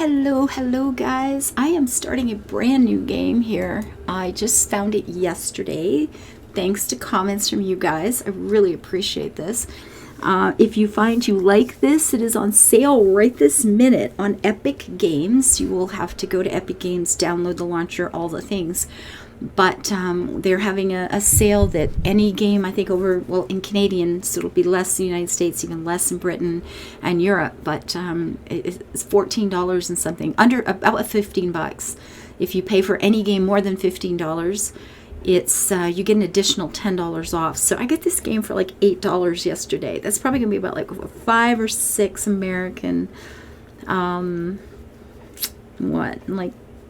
Hello guys. I am starting a brand new game here. I just found it yesterday thanks to comments from you guys. I really appreciate this. If you find you like this, it is on sale right this minute on Epic Games. You will have to go to Epic Games, download the launcher, all the things. But they're having a sale that any game, I think in Canadian, so it'll be less in the United States, even less in Britain and Europe, but it's $14 and something, under about $15. If you pay for any game more than $15, it's you get an additional $10 off. So I got this game for like $8 yesterday. That's probably gonna be about like 5 or 6 American,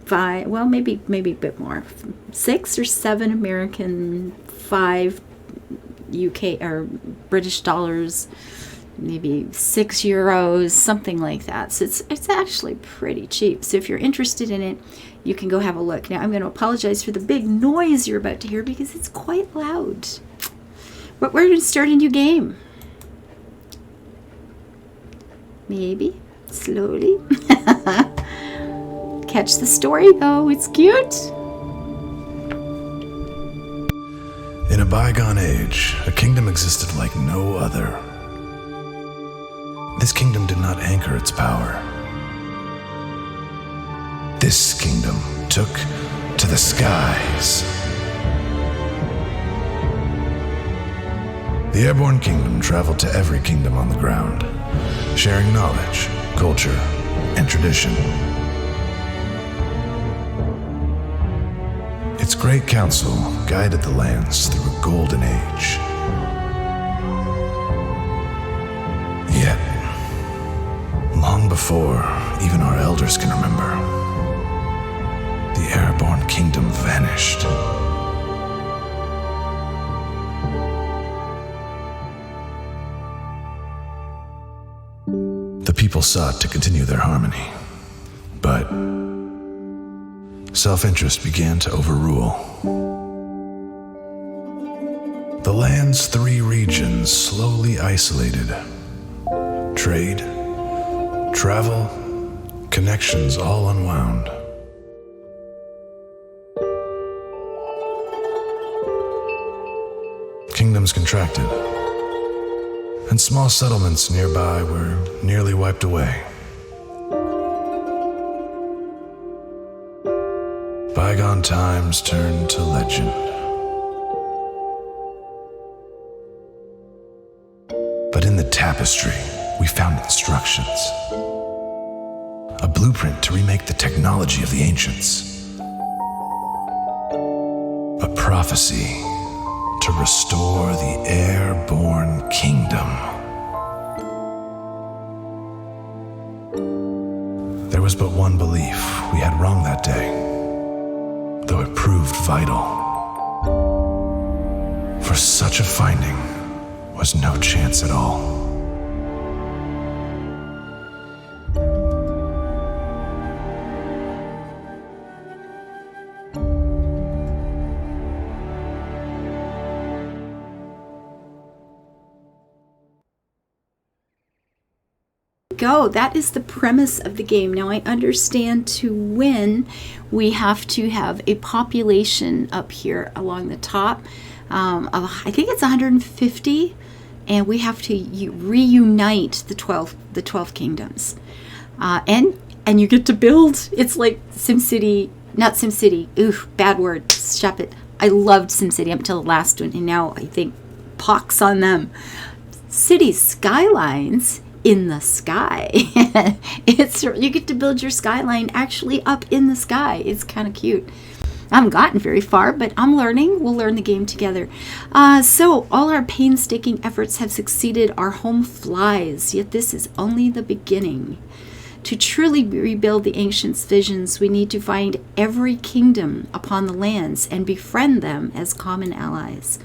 five, well, maybe a bit more, 6 or 7 American, 5 UK or British dollars, maybe 6 euros, something like that. So it's actually pretty cheap. So if you're interested in it, you can go have a look. Now I'm going to apologize for the big noise you're about to hear because it's quite loud. But we're going to start a new game. Maybe slowly. Catch the story though, it's cute. In a bygone age, a kingdom existed like no other. This kingdom did not anchor its power. This kingdom took to the skies. The Airborne kingdom traveled to every kingdom on the ground, sharing knowledge, culture, and tradition. Its great council guided the lands through a golden age. Yet, long before even our elders can remember, the Airborne kingdom vanished. The people sought to continue their harmony, but self-interest began to overrule. The land's 3 regions slowly isolated. Trade, travel, connections all unwound. Kingdoms contracted, and small settlements nearby were nearly wiped away. Bygone times turned to legend. But in the tapestry, we found instructions. A blueprint to remake the technology of the ancients. A prophecy to restore the Airborne kingdom. There was but one belief we had wrong that day, though it proved vital. For such a finding was no chance at all. That is the premise of the game. Now I understand to win we have to have a population up here along the top of, I think it's 150, and we have to reunite the 12 kingdoms, and you get to build. It's like SimCity, not SimCity, ooh, bad word, stop it. I loved SimCity up until the last one, and now I think pox on them. Cities Skylines in the sky. You get to build your skyline actually up in the sky. It's kind of cute. I haven't gotten very far, but I'm learning. We'll learn the game together. So all our painstaking efforts have succeeded. Our home flies, yet this is only the beginning. To truly rebuild the ancients' visions, we need to find every kingdom upon the lands and befriend them as common allies.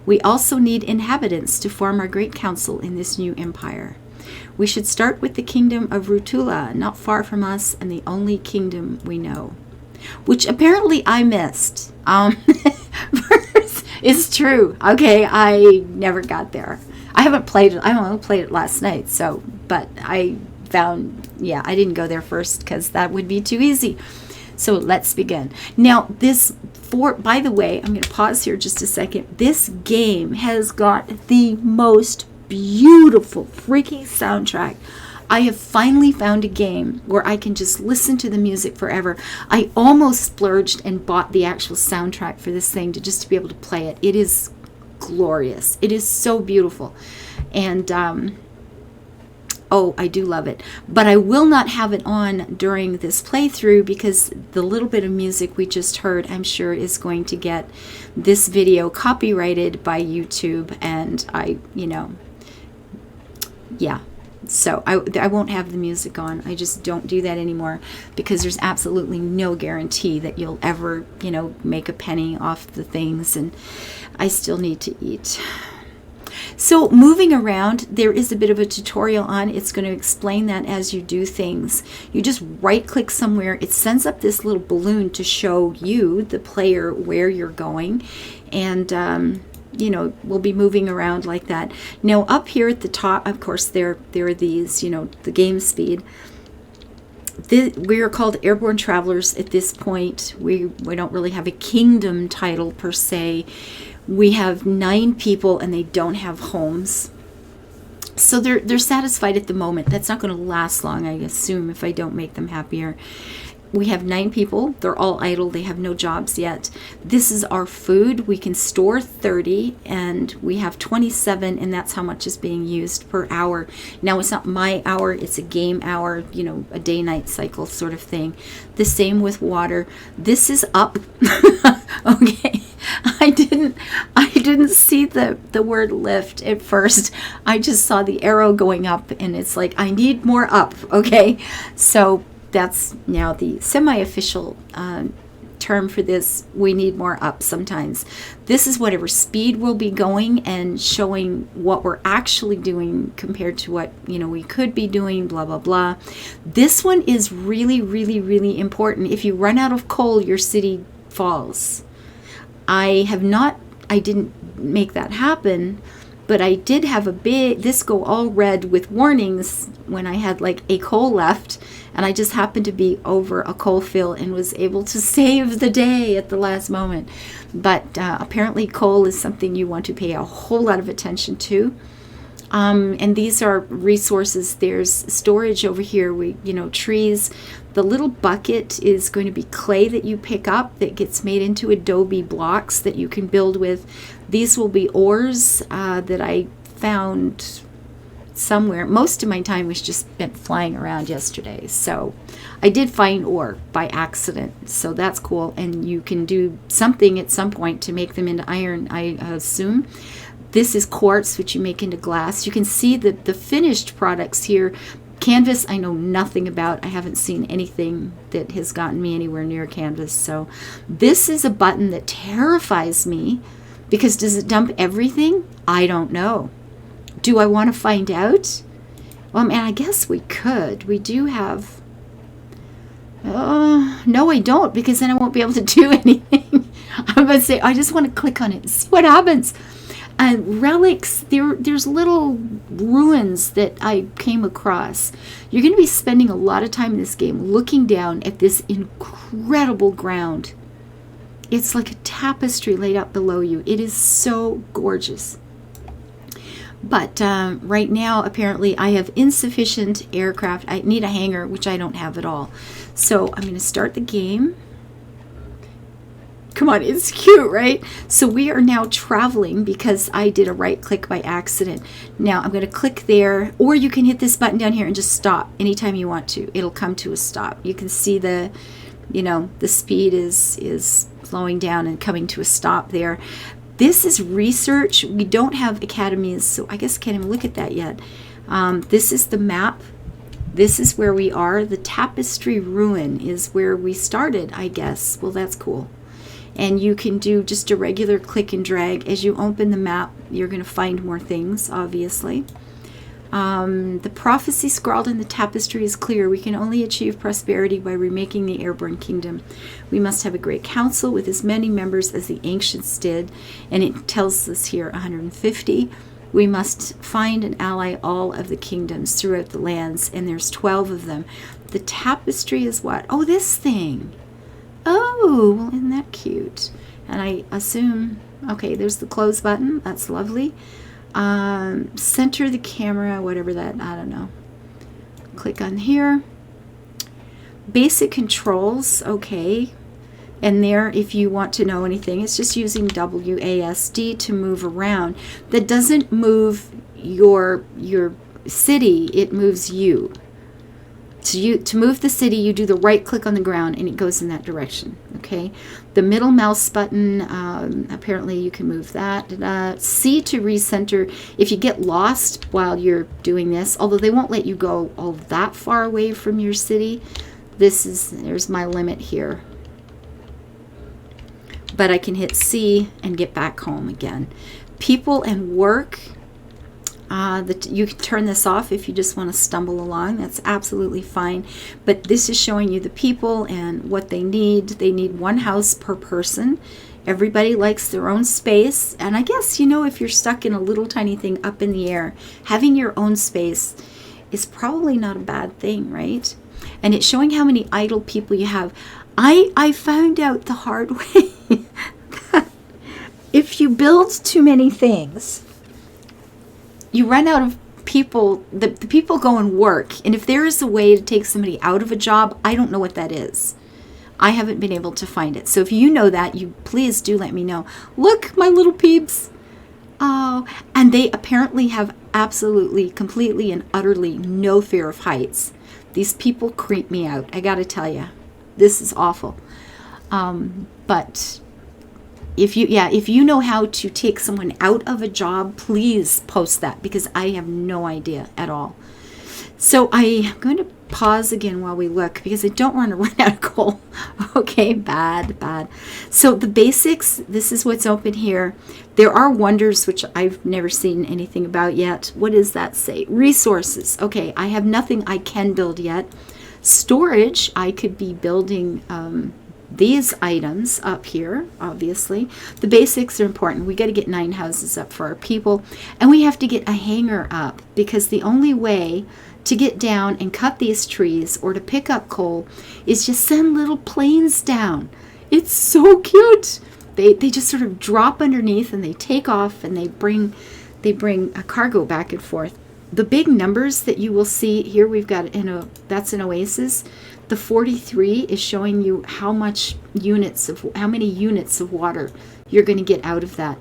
We also need inhabitants to form our great council in this new empire. We should start with the kingdom of Rutula, not far from us, and the only kingdom we know. Which apparently I missed. It's true. Okay, I never got there. I haven't played it. I only played it last night, but I found yeah, I didn't go there first because that would be too easy. So let's begin. Now, by the way, I'm going to pause here just a second. This game has got the most beautiful freaking soundtrack. I have finally found a game where I can just listen to the music forever. I almost splurged and bought the actual soundtrack for this thing just to be able to play it. It is glorious. It is so beautiful. And, oh, I do love it. But I will not have it on during this playthrough because the little bit of music we just heard, I'm sure, is going to get this video copyrighted by YouTube. And yeah. So I won't have the music on. I just don't do that anymore because there's absolutely no guarantee that you'll ever, make a penny off the things, and I still need to eat. So moving around, there is a bit of a tutorial on. It's going to explain that as you do things. You just right click somewhere. It sends up this little balloon to show you, the player, where you're going. And we'll be moving around like that. Now up here at the top, of course, there are these, the game speed. We are called Airborne Travelers at this point. We don't really have a kingdom title per se. We have 9 people and they don't have homes. So they're satisfied at the moment. That's not going to last long, I assume, if I don't make them happier. We have 9 people. They're all idle. They have no jobs yet. This is our food. We can store 30 and we have 27, and that's how much is being used per hour. Now, it's not my hour. It's a game hour, a day-night cycle sort of thing. The same with water. This is up. Okay. I didn't see the word lift at first. I just saw the arrow going up, and it's like, I need more up. Okay. So that's now the semi-official term for this. We need more up sometimes. This is whatever speed we'll be going and showing what we're actually doing compared to what we could be doing, blah blah blah. This one is really, really, really important. If you run out of coal, your city falls. I didn't make that happen, but I did have this go all red with warnings when I had like a coal left, and I just happened to be over a coal field and was able to save the day at the last moment. But apparently coal is something you want to pay a whole lot of attention to. And these are resources. There's storage over here. Trees. The little bucket is going to be clay that you pick up that gets made into adobe blocks that you can build with. These will be ores that I found somewhere. Most of my time was just spent flying around yesterday. So I did find ore by accident. So that's cool. And you can do something at some point to make them into iron, I assume. This is quartz, which you make into glass. You can see that the finished products here. Canvas, I know nothing about. I haven't seen anything that has gotten me anywhere near canvas. So this is a button that terrifies me because does it dump everything? I don't know. Do I want to find out? Well, man, I guess we could. We do have... no, I don't, because then I won't be able to do anything. I'm going to say, I just want to click on it and see what happens. Relics, there's little ruins that I came across. You're going to be spending a lot of time in this game looking down at this incredible ground. It's like a tapestry laid out below you. It is so gorgeous. But right now, apparently, I have insufficient aircraft. I need a hangar, which I don't have at all. So I'm going to start the game. Come on, it's cute, right? So we are now traveling because I did a right click by accident. Now I'm going to click there, or you can hit this button down here and just stop anytime you want to. It'll come to a stop. You can see the speed is slowing down and coming to a stop there. This is research. We don't have academies, so I guess I can't even look at that yet. This is the map. This is where we are. The tapestry ruin is where we started, I guess. Well, that's cool. And you can do just a regular click and drag. As you open the map, you're going to find more things, obviously. The prophecy scrawled in the tapestry is clear. We can only achieve prosperity by remaking the Airborne kingdom. We must have a great council with as many members as the ancients did. And it tells us here 150. We must find and ally all of the kingdoms throughout the lands, and there's 12 of them. The tapestry is what? Oh, this thing. Oh, well, isn't that cute? And I assume, okay, there's the close button. That's lovely. Center the camera, whatever that, I don't know. Click on here. Basic controls, okay. And there, if you want to know anything, it's just using WASD to move around. That doesn't move your city, it moves you. To move the city, you do the right click on the ground and it goes in that direction. Okay. The middle mouse button, apparently you can move that. C to recenter. If you get lost while you're doing this, although they won't let you go all that far away from your city, there's my limit here. But I can hit C and get back home again. People and work. You can turn this off if you just want to stumble along. That's absolutely fine. But this is showing you the people and what they need. They need one house per person. Everybody likes their own space. And I guess, if you're stuck in a little tiny thing up in the air, having your own space is probably not a bad thing, right? And it's showing how many idle people you have. I found out the hard way that if you build too many things, you run out of people. The people go and work. And if there is a way to take somebody out of a job, I don't know what that is. I haven't been able to find it. So if you know that, you please do let me know. Look, my little peeps. Oh, and they apparently have absolutely, completely, and utterly no fear of heights. These people creep me out. I got to tell you, this is awful. But if you know how to take someone out of a job, please post that, because I have no idea at all. So I'm going to pause again while we look, because I don't want to run out of coal. Okay, bad. So the basics, this is what's open here. There are wonders, which I've never seen anything about yet. What does that say? Resources. Okay, I have nothing I can build yet. Storage, I could be building these items up here, obviously. The basics are important. We got to get 9 houses up for our people, and we have to get a hangar up, because the only way to get down and cut these trees or to pick up coal is just send little planes down. It's so cute. They just sort of drop underneath and they take off, and they bring a cargo back and forth. The big numbers that you will see here, we've got that's an oasis. The 43 is showing you how many units of water you're going to get out of that.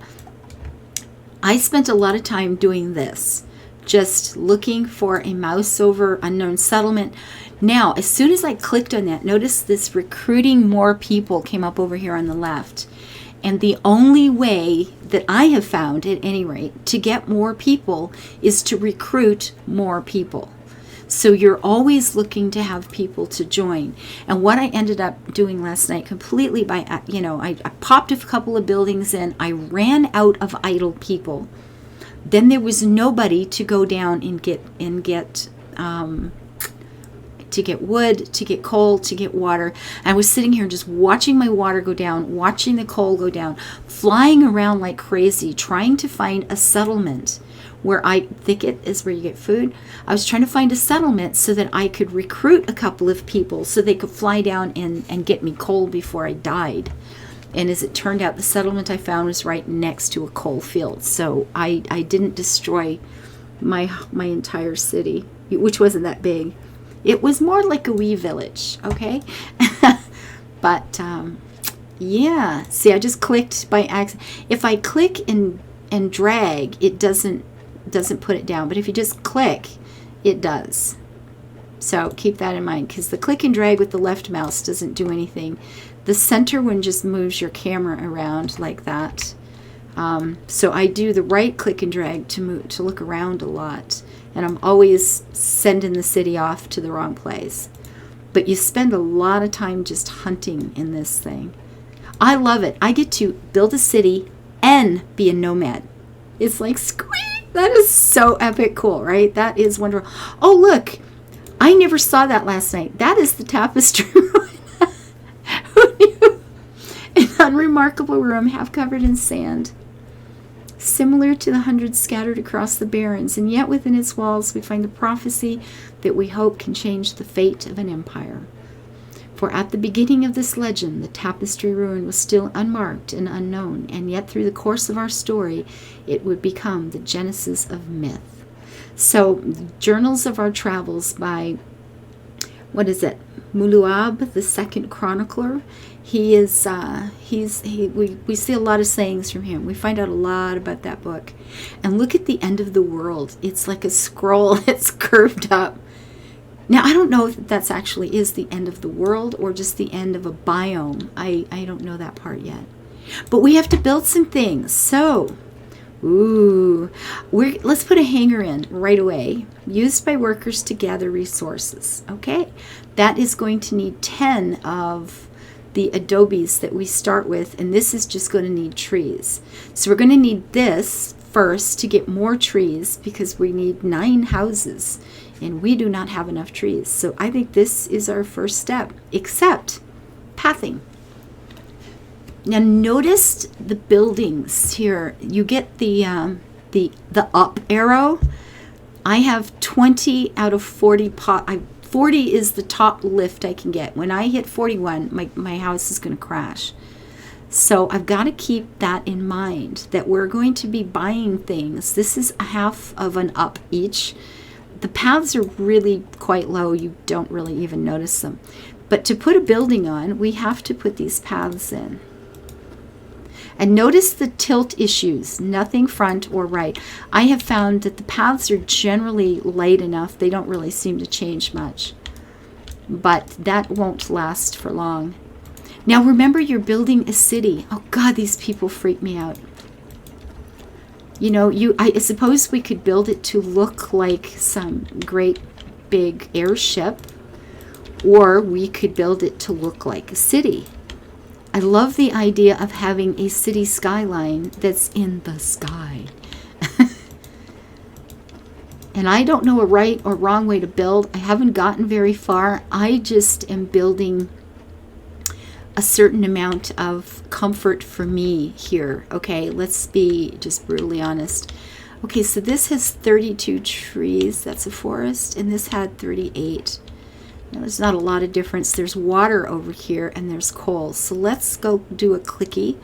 I spent a lot of time doing this, just looking for a mouse over unknown settlement. Now, as soon as I clicked on that, notice this recruiting more people came up over here on the left. And the only way that I have found, at any rate, to get more people is to recruit more people. So you're always looking to have people to join. And what I ended up doing last night completely by, I popped a couple of buildings in. I ran out of idle people. Then there was nobody to go down and get to get wood, to get coal, to get water. I was sitting here just watching my water go down, watching the coal go down, flying around like crazy, trying to find a settlement where I think it is where you get food. I was trying to find a settlement so that I could recruit a couple of people so they could fly down and get me coal before I died. And as it turned out, the settlement I found was right next to a coal field. So I didn't destroy my entire city, which wasn't that big. It was more like a wee village, okay? But, yeah. See, I just clicked by accident. If I click and drag, it doesn't put it down. But if you just click, it does. So keep that in mind, because the click and drag with the left mouse doesn't do anything. The center one just moves your camera around like that. So I do the right click and drag to look around a lot. And I'm always sending the city off to the wrong place. But you spend a lot of time just hunting in this thing. I love it. I get to build a city and be a nomad. It's like, squeak! That is so epic cool, right? That is wonderful. Oh, look. I never saw that last night. That is the tapestry. Who knew? An unremarkable room half covered in sand. similar to the hundreds scattered across the barrens, and yet within its walls we find the prophecy that we hope can change the fate of an empire. For at the beginning of this legend, the tapestry ruin was still unmarked and unknown, and yet through the course of our story, it would become the genesis of myth. So, Journals of Our Travels by, Muluab, the second chronicler. He is, we see a lot of sayings from him. We find out a lot about that book. And look at the end of the world. It's like a scroll that's curved up. Now, I don't know if that's actually is the end of the world or just the end of a biome. I don't know that part yet. But we have to build some things. So, let's put a hanger in right away. Used by workers to gather resources. Okay, that is going to need 10 of the adobes that we start with, and this is just going to need trees. So we're going to need this first to get more trees because we need 9 houses, and we do not have enough trees. So I think this is our first step, except pathing. Now notice the buildings here. You get the up arrow. I have 20 out of 40 40 is the top lift I can get. When I hit 41, my house is going to crash. So I've got to keep that in mind, that we're going to be buying things. This is a half of an up each. The paths are really quite low. You don't really even notice them. But to put a building on, we have to put these paths in. And notice the tilt issues, nothing front or right. I have found that the paths are generally light enough. They don't really seem to change much. But that won't last for long. Now remember, you're building a city. Oh God, these people freak me out. You know, I suppose we could build it to look like some great big airship, or we could build it to look like a city. I love the idea of having a city skyline that's in the sky. And I don't know a right or wrong way to build. I haven't gotten very far. I just am building a certain amount of comfort for me here. Okay, let's be just brutally honest. Okay, so this has 32 trees. That's a forest. And this had 38. Now, there's not a lot of difference. There's water over here and there's coal. So let's go do a clicky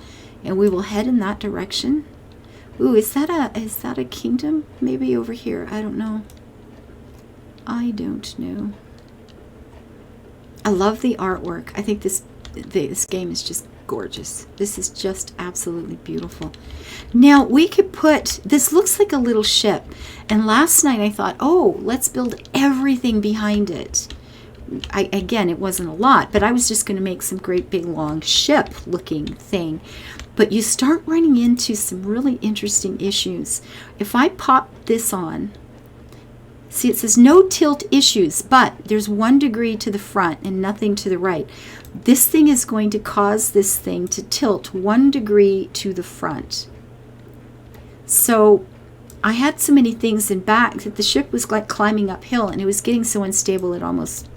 and we will head in that direction. Ooh, is that a kingdom? Maybe over here. I don't know. I don't know. I love the artwork. I think this game is just gorgeous. This is just absolutely beautiful. Now we could put, this looks like a little ship. And last night I thought, oh, let's build everything behind it. Again, it wasn't a lot, but I was just going to make some great big long ship looking thing. But you start running into some really interesting issues. If I pop this on, see, it says no tilt issues, but there's 1 degree to the front and nothing to the right. This thing is going to cause this thing to tilt 1 degree to the front. So I had so many things in back that the ship was like climbing uphill, and it was getting so unstable it almost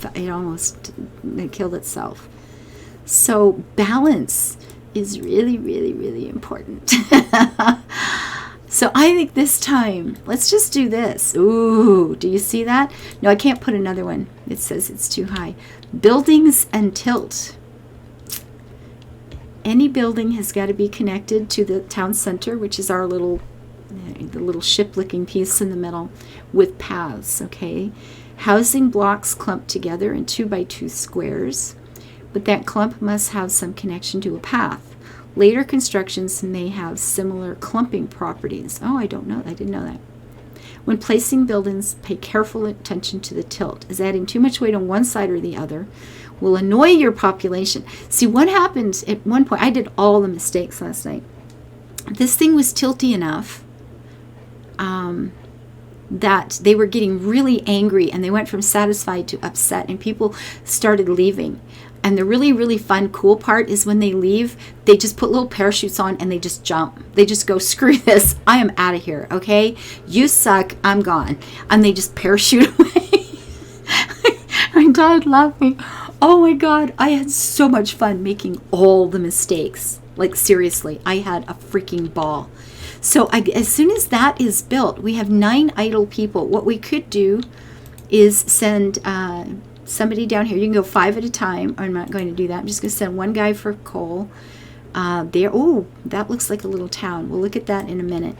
killed itself. So balance is really, really, really important. So I think this time, let's just do this. Ooh, do you see that? No, I can't put another one. It says it's too high. Buildings and tilt. Any building has got to be connected to the town center, which is our the little ship-looking piece in the middle, with paths, okay? Housing blocks clumped together in 2x2 squares, but that clump must have some connection to a path. Later constructions may have similar clumping properties. Oh, I don't know. I didn't know that. When placing buildings, pay careful attention to the tilt, as adding too much weight on one side or the other will annoy your population. See, what happened at one point, I did all the mistakes last night. This thing was tilty enough that they were getting really angry, and they went from satisfied to upset, and people started leaving. And the really, really fun, cool part is when they leave, they just put little parachutes on and they just jump. They just go, screw this, I am out of here, okay? You suck, I'm gone. And they just parachute away. I died laughing. Oh my God, I had so much fun making all the mistakes. Like seriously, I had a freaking ball. So as soon as that is built, we have 9 idle people. What we could do is send somebody down here. You can go 5 at a time. I'm not going to do that. I'm just going to send one guy for coal. There. Oh, that looks like a little town. We'll look at that in a minute.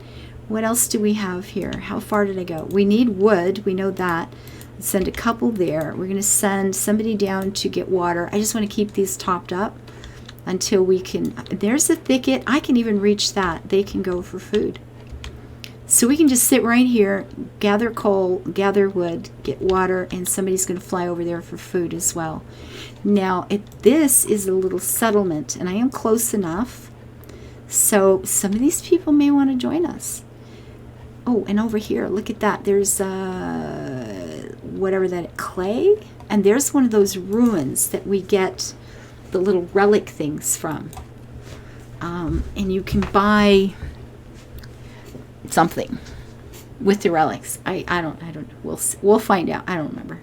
What else do we have here? How far did I go? We need wood. We know that. Let's send a couple there. We're going to send somebody down to get water. I just want to keep these topped up until we can. There's a thicket. I can even reach that. They can go for food. So we can just sit right here, gather coal, gather wood, get water, and somebody's going to fly over there for food as well. Now, this is a little settlement, and I am close enough, so some of these people may want to join us. Oh, and over here, look at that. There's whatever that, clay, and there's one of those ruins that we get the little relic things from. And you can buy something with the relics. I don't know. We'll find out. I don't remember.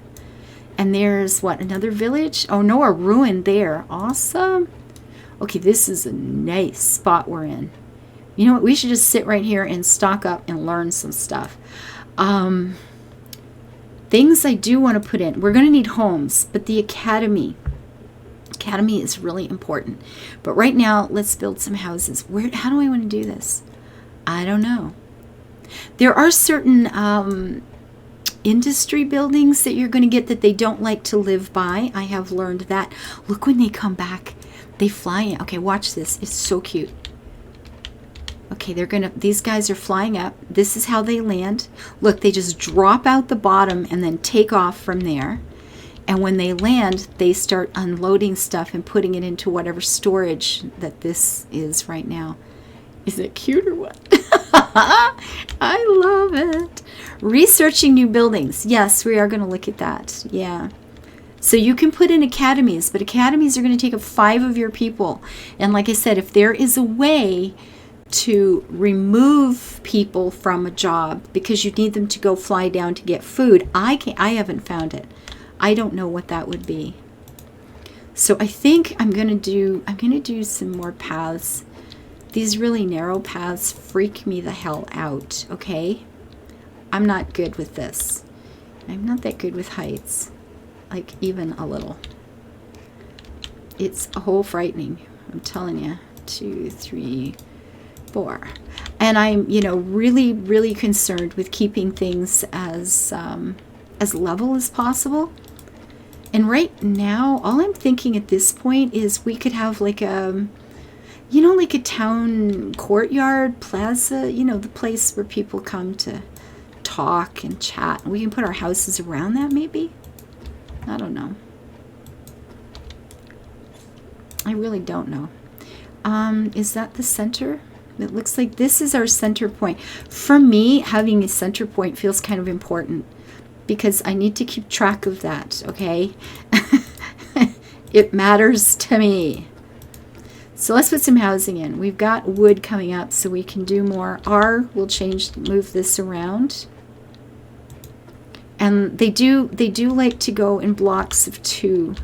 And there's what, another village? Oh no, a ruin there. Awesome. Okay, this is a nice spot we're in. You know what? We should just sit right here and stock up and learn some stuff. Things I do want to put in. We're going to need homes, but the academy is really important. But right now, let's build some houses. How do I want to do this? I don't know. There are certain industry buildings that you're going to get that they don't like to live by. I have learned that. Look, when they come back, they fly in. Okay, watch this. It's so cute. Okay, these guys are flying up. This is how they land. Look, they just drop out the bottom and then take off from there. And when they land, they start unloading stuff and putting it into whatever storage that this is right now. Is it cute or what? I love it. Researching new buildings. Yes, we are going to look at that. Yeah. So you can put in academies, but academies are going to take up 5 of your people. And like I said, if there is a way to remove people from a job because you need them to go fly down to get food, I haven't found it. I don't know what that would be. So I think I'm going to do some more paths. These really narrow paths freak me the hell out, okay? I'm not good with this. I'm not that good with heights, like even a little. It's a whole frightening, I'm telling you. 2, 3, 4. And I'm, really, really concerned with keeping things as level as possible. And right now, all I'm thinking at this point is we could have like a town courtyard, plaza, the place where people come to talk and chat. We can put our houses around that maybe. I don't know. I really don't know. Is that the center? It looks like this is our center point. For me, having a center point feels kind of important because I need to keep track of that, okay? It matters to me. So let's put some housing in. We've got wood coming up, so we can do more. We'll move this around. And they do like to go in blocks of 2.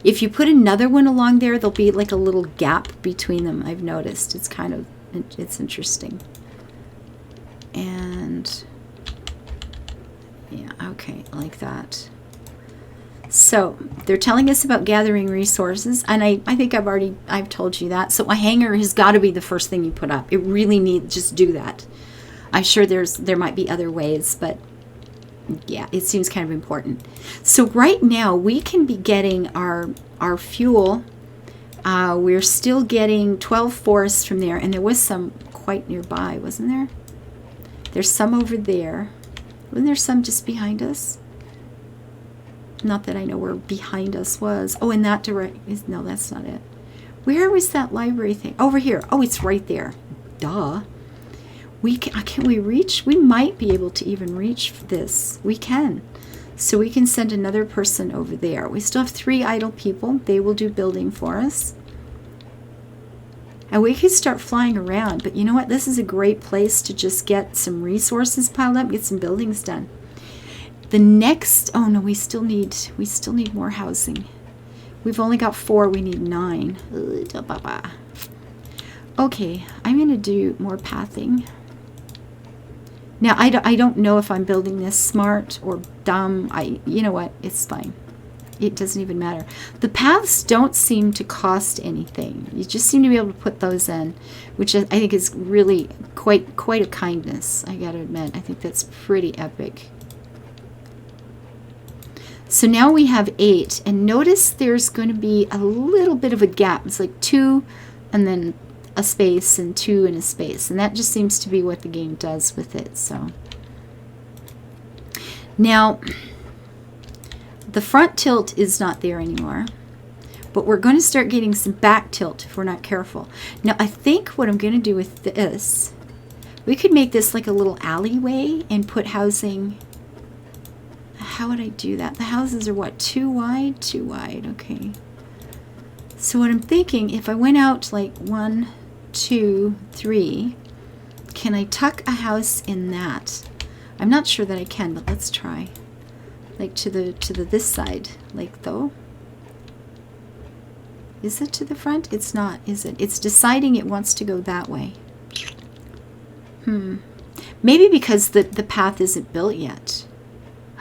If you put another one along there, there'll be like a little gap between them. I've noticed. It's interesting. And yeah, okay, like that. So they're telling us about gathering resources, and I think I've told you that. So a hangar has got to be the first thing you put up. It really needs, just do that. I'm sure there might be other ways, but yeah, it seems kind of important. So right now we can be getting our fuel. We're still getting 12 forests from there, and there was some quite nearby, wasn't there? There's some over there. Wasn't there some just behind us? Not that I know where behind us was. Oh, in that direction. No, that's not it. Where was that library thing? Over here. Oh, it's right there. Duh. Can we reach? We might be able to even reach this. We can. So we can send another person over there. We still have 3 idle people. They will do building for us. And we could start flying around. But you know what? This is a great place to just get some resources piled up, get some buildings done. The next, oh no, we still need more housing. We've only got 4, we need 9. Okay, I'm going to do more pathing. Now, I don't know if I'm building this smart or dumb. You know what? It's fine. It doesn't even matter. The paths don't seem to cost anything. You just seem to be able to put those in, which I think is really quite a kindness, I gotta admit. I think that's pretty epic. So now we have 8, and notice there's going to be a little bit of a gap. It's like 2 and then a space and 2 and a space, and that just seems to be what the game does with it. So now the front tilt is not there anymore, but we're going to start getting some back tilt if we're not careful. Now I think what I'm going to do with this, we could make this like a little alleyway and put housing. How would I do that? The houses are what, 2 wide? 2 wide, okay. So what I'm thinking, if I went out like 1, 2, 3, can I tuck a house in that? I'm not sure that I can, but let's try. Like to the this side, like though. Is it to the front? It's not, is it? It's deciding it wants to go that way. Maybe because the path isn't built yet.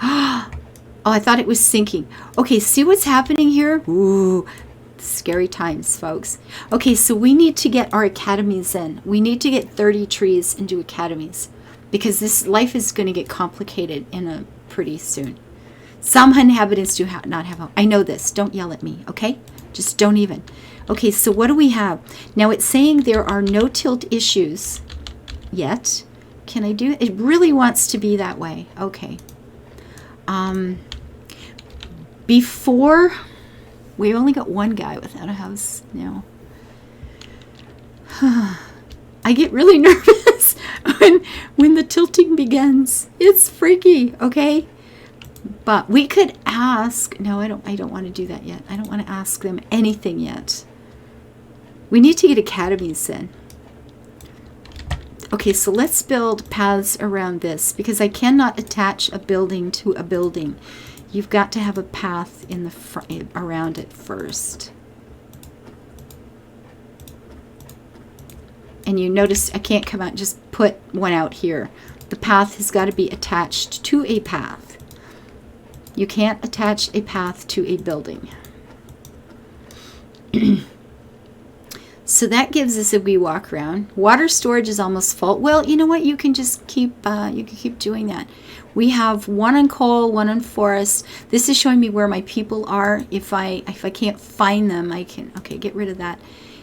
Oh, I thought it was sinking. Okay, see what's happening here? Ooh, scary times, folks. Okay, so we need to get our academies in. We need to get 30 trees into academies because this life is going to get complicated in a pretty soon. Some inhabitants do not have home. I know this. Don't yell at me, okay? Just don't even. Okay, so what do we have? Now it's saying there are no tilt issues yet. Can I do it? It really wants to be that way. Okay. Before, we only got one guy without a house now. I get really nervous when the tilting begins. It's freaky, okay? But we could ask, no, I don't want to do that yet. I don't want to ask them anything yet. We need to get academies in. Okay, so let's build paths around this because I cannot attach a building to a building. You've got to have a path in the front around it first. And you notice I can't come out and just put one out here. The path has got to be attached to a path. You can't attach a path to a building. So that gives us a wee walk around. Water storage is almost full. Well, you know what? You can just keep doing that. We have one on coal, one on forest. This is showing me where my people are. If I can't find them, I can, okay, get rid of that.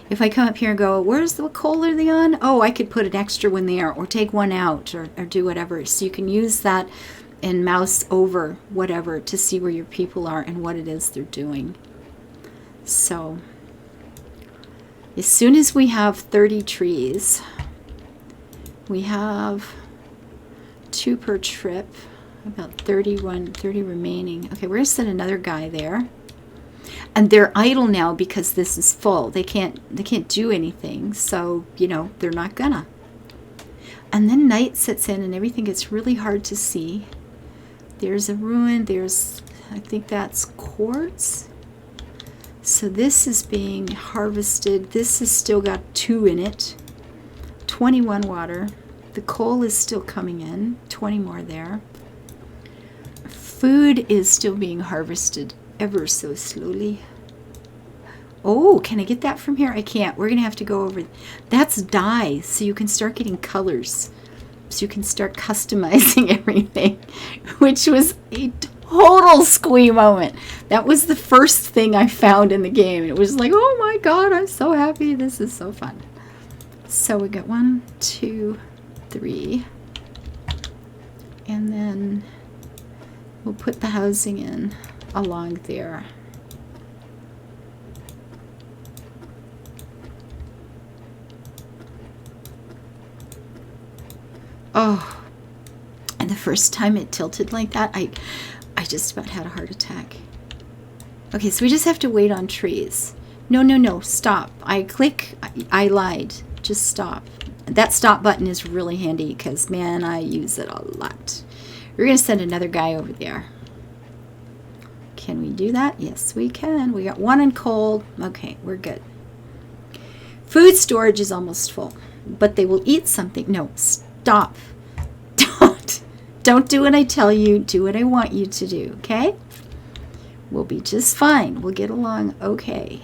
If I come up here and go, where's the coal are they on? Oh, I could put an extra one there or take one out or do whatever. So you can use that and mouse over whatever to see where your people are and what it is they're doing. So as soon as we have 30 trees, we have 2 per trip, about 30 remaining. Okay, we're going to send another guy there. And they're idle now because this is full. They can't do anything, so, you know, they're not gonna. And then night sets in and everything gets really hard to see. There's a ruin, I think that's quartz. So this is being harvested. This has still got 2 in it. 21 water. The coal is still coming in. 20 more there. Food is still being harvested ever so slowly. Oh, can I get that from here? I can't. We're going to have to go over. That's dye, so you can start getting colors. So you can start customizing everything, which was a total squee moment. That was the first thing I found in the game. It was like, oh my god, I'm so happy. This is so fun. So we got 1, 2, 3. And then we'll put the housing in along there. Oh, and the first time it tilted like that, I just about had a heart attack. Okay, so we just have to wait on trees. No, stop. I lied. Just stop. That stop button is really handy because, man, I use it a lot. We're going to send another guy over there. Can we do that? Yes, we can. We got 1 in coal. Okay, we're good. Food storage is almost full, but they will eat something. No, stop. Don't do what I tell you. Do what I want you to do, okay? We'll be just fine. We'll get along okay.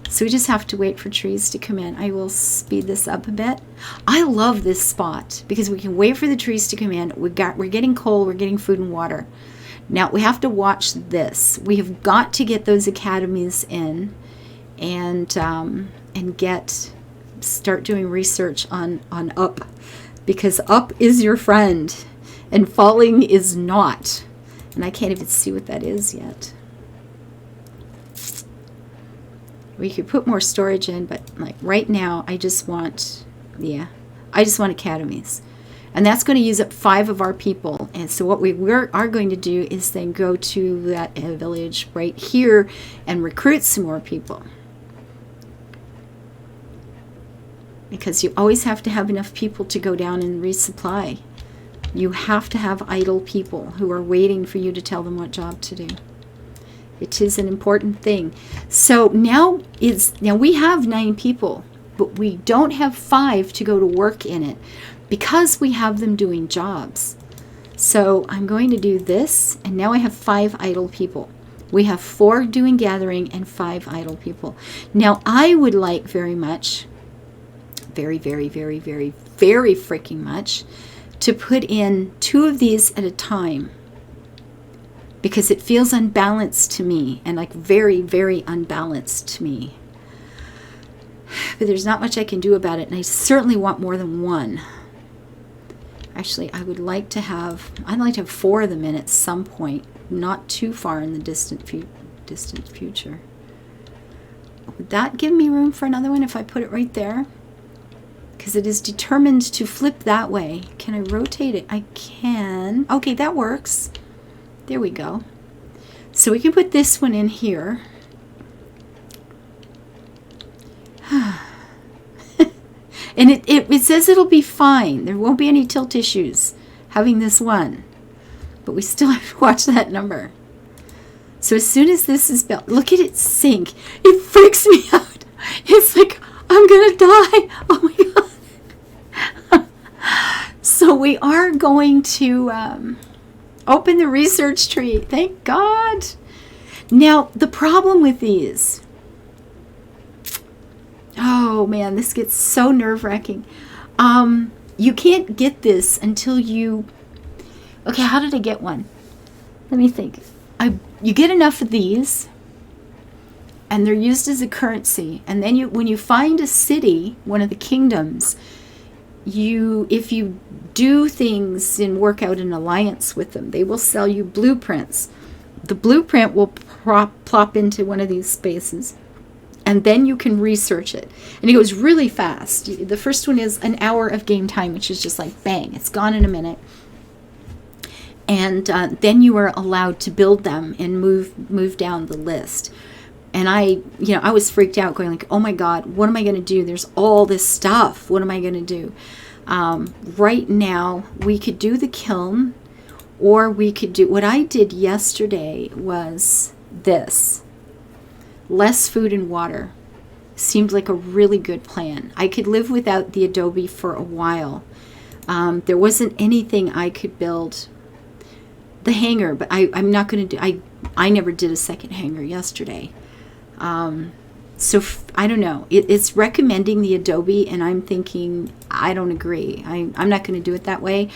So we just have to wait for trees to come in. I will speed this up a bit. I love this spot because we can wait for the trees to come in. We're getting coal. We're getting food and water. Now we have to watch this. We have got to get those academies in, and start doing research on up, because up is your friend and falling is not. And I can't even see what that is yet. We could put more storage in, but like right now I just want academies. And that's going to use up 5 of our people. And so what we are going to do is then go to that village right here and recruit some more people. Because you always have to have enough people to go down and resupply. You have to have idle people who are waiting for you to tell them what job to do. It is an important thing. So now we have 9 people, but we don't have 5 to go to work in it because we have them doing jobs. So I'm going to do this, and now I have 5 idle people. We have 4 doing gathering and 5 idle people. Now I would like very much, very, very, very, very, very freaking much, to put in 2 of these at a time, because it feels unbalanced to me, and like very, very unbalanced to me. But there's not much I can do about it, and I certainly want more than 1. Actually, I'd like to have 4 of them in at some point, not too far in the distant future. Would that give me room for another one if I put it right there? Because it is determined to flip that way. Can I rotate it? I can. Okay, that works. There we go. So we can put this one in here. And it says it'll be fine. There won't be any tilt issues having this one. But we still have to watch that number. So as soon as this is built, look at it sink. It freaks me out. It's like, I'm going to die. Oh my God. So we are going to open the research tree. Thank God. Now, the problem with these, oh man, this gets so nerve-wracking. You can't get this until you, okay, how did I get one? Let me think. You get enough of these, and they're used as a currency. And then when you find a city, one of the kingdoms, if you do things and work out an alliance with them, they will sell you blueprints. The blueprint will plop into one of these spaces, and then you can research it. And it goes really fast. The first one is an hour of game time, which is just like bang, it's gone in a minute. And then you are allowed to build them and move down the list. And I was freaked out, going like, oh my God, what am I going to do? There's all this stuff. What am I going to do? Right now, we could do the kiln, or we could do, what I did yesterday was this. Less food and water. Seemed like a really good plan. I could live without the adobe for a while. There wasn't anything I could build. The hangar, but I'm not going to do, I never did a second hangar yesterday. So I don't know. It's recommending the adobe, and I'm thinking, I don't agree. I'm not going to do it that way.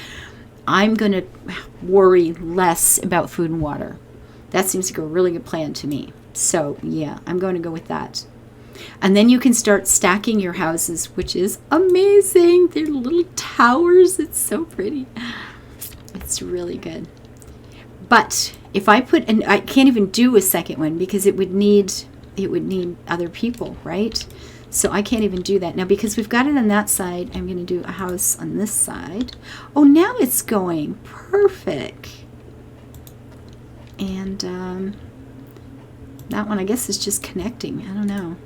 I'm going to worry less about food and water. That seems like a really good plan to me. So yeah, I'm going to go with that. And then you can start stacking your houses, which is amazing. They're little towers. It's so pretty. It's really good. But if I put, and I can't even do a second one because it would need other people, right? So I can't even do that. Now, because we've got it on that side, I'm going to do a house on this side. Oh, now it's going. Perfect. And that one, I guess, is just connecting. I don't know.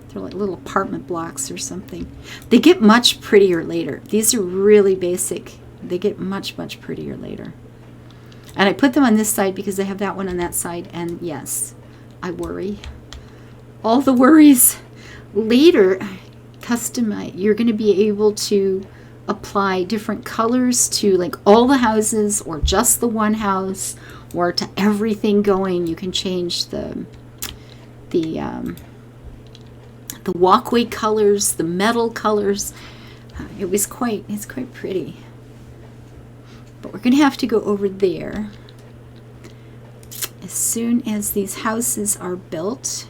They're like little apartment blocks or something. They get much prettier later. These are really basic. They get much, much prettier later. And I put them on this side because I have that one on that side. And yes, I worry. All the worries. later, customize, you're going to be able to apply different colors to like all the houses or just the one house or to everything going. You can change the walkway colors, the metal colors. It's quite pretty. But we're going to have to go over there as soon as these houses are built.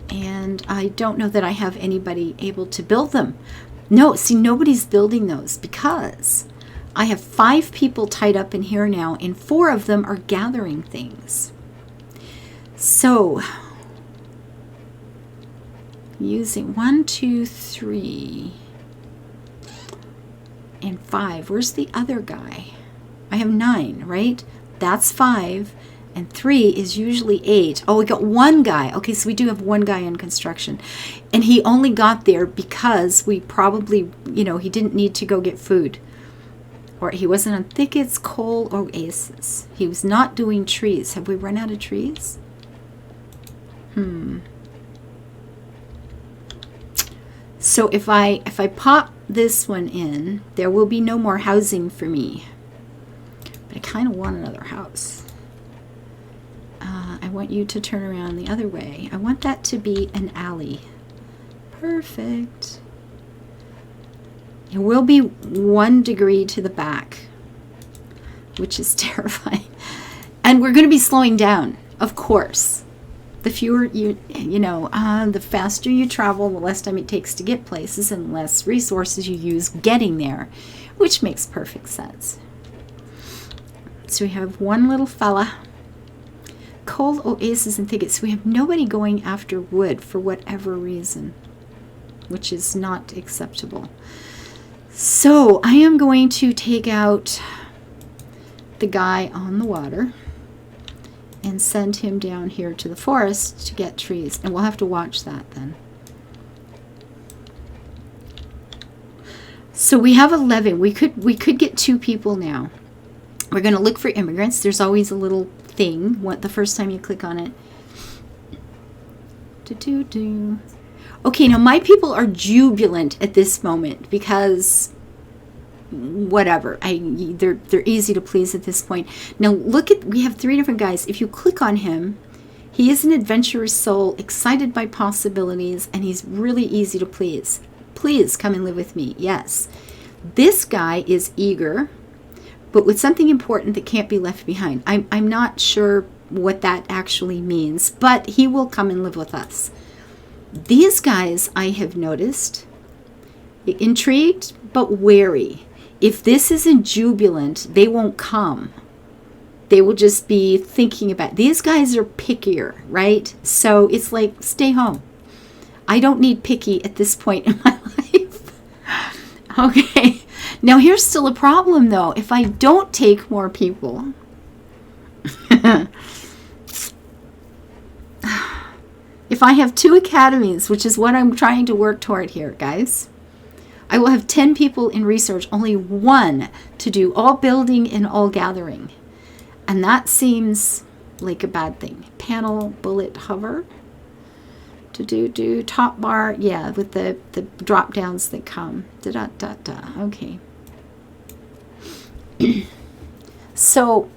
And I don't know that I have anybody able to build them. No, see, nobody's building those because I have 5 people tied up in here now, and 4 of them are gathering things. So, using 1, 2, 3, and 5. Where's the other guy? I have 9, right? That's 5. And 3 is usually 8. Oh, we got 1 guy. Okay, so we do have 1 guy in construction. And he only got there because we probably, he didn't need to go get food. Or he wasn't on thickets, coal, or oases. He was not doing trees. Have we run out of trees? So if I pop this one in, there will be no more housing for me. But I kind of want another house. I want you to turn around the other way. I want that to be an alley. Perfect. It will be 1 degree to the back, which is terrifying. And we're going to be slowing down, of course. The fewer the faster you travel, the less time it takes to get places and less resources you use getting there, which makes perfect sense. So we have 1 little fella. Coal, oases, and thickets. We have nobody going after wood for whatever reason, which is not acceptable. So I am going to take out the guy on the water and send him down here to the forest to get trees. And we'll have to watch that then. So we have 11. We could get 2 people now. We're going to look for immigrants. There's always a little thing the first time you click on it. Okay, now my people are jubilant at this moment because whatever, they're easy to please at this point. Now we have 3 different guys. If you click on him, he is an adventurous soul, excited by possibilities, and he's really easy to please. Please come and live with me. Yes. This guy is eager, but with something important that can't be left behind. I'm not sure what that actually means, but he will come and live with us. These guys, I have noticed, intrigued but wary. If this isn't jubilant, they won't come. They will just be thinking about. These guys are pickier, right? So it's like, stay home. I don't need picky at this point in my life. Okay. Now here's still a problem though. If I don't take more people, if I have 2 academies, which is what I'm trying to work toward here, guys, I will have 10 people in research, only 1 to do all building and all gathering. And that seems like a bad thing. Panel, bullet, hover. To do top bar, yeah, with the drop downs that come. Okay. So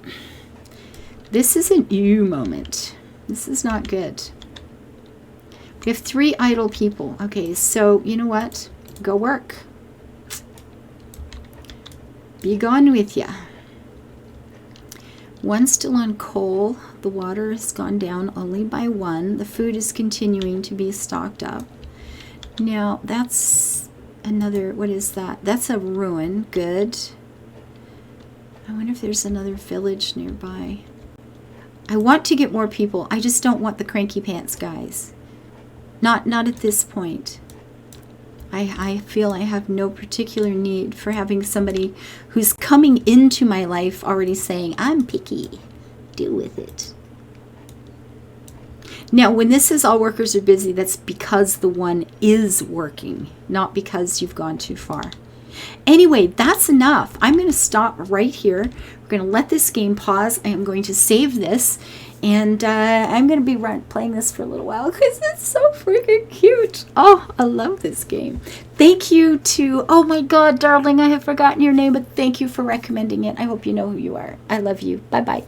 this is an ew moment. This is not good. We have 3 idle people. Okay, so you know what? Go work. Be gone with ya. 1 still on coal. The water has gone down only by 1. The food is continuing to be stocked up. Now that's another, what is that? That's a ruin. Good. I wonder if there's another village nearby. I want to get more people. I just don't want the cranky pants guys. Not at this point. I feel I have no particular need for having somebody who's coming into my life already saying, I'm picky. Deal with it. Now, when this says all workers are busy, that's because the one is working, not because you've gone too far. Anyway, that's enough. I'm going to stop right here. We're going to let this game pause. I am going to save this, And I'm going to be playing this for a little while because it's so freaking cute. Oh, I love this game. Thank you to, oh my God, darling, I have forgotten your name, but thank you for recommending it. I hope you know who you are. I love you. Bye-bye.